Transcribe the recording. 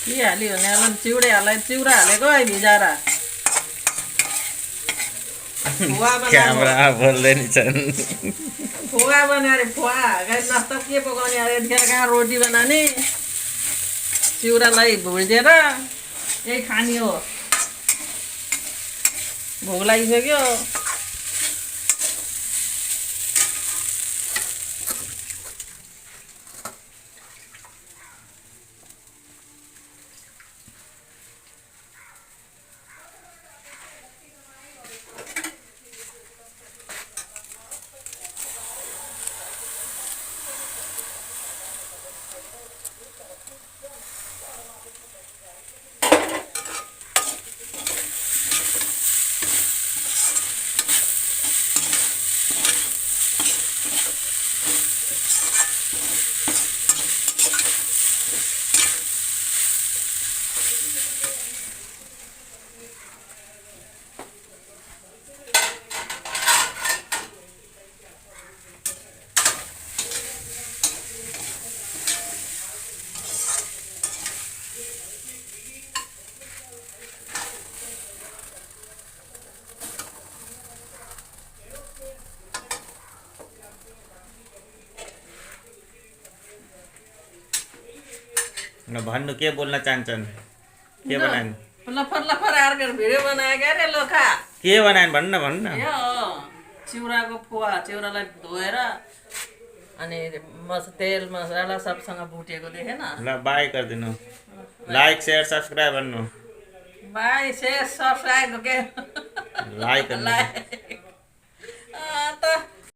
के हाल्यो भने हाल चिउरा हालेको है भिजाएर क्यामेरा बोल्दै नि छन् पोहा बनाएर पोहा नास्ता के पकाउने अरे यतिखेर कहाँ रोटी बनाउने चिउरालाई भुटेर यही खाने हो भोक लागिसक्यो भन्नु के बोल्न चाहन्छन् के बनाइन लफर आर्केर भिडियो बनायो क्या रे लोखा के बनाइन भन्न यो चिउराको पोहा चिउरालाई धोएर अनि तेल मसला सबसँग भुटेको देखेन ल बाई गरिदिनु लाइक शेयर सब्सक्राइब गर्नु बाई शेयर सब्सक्राइब के लाइक त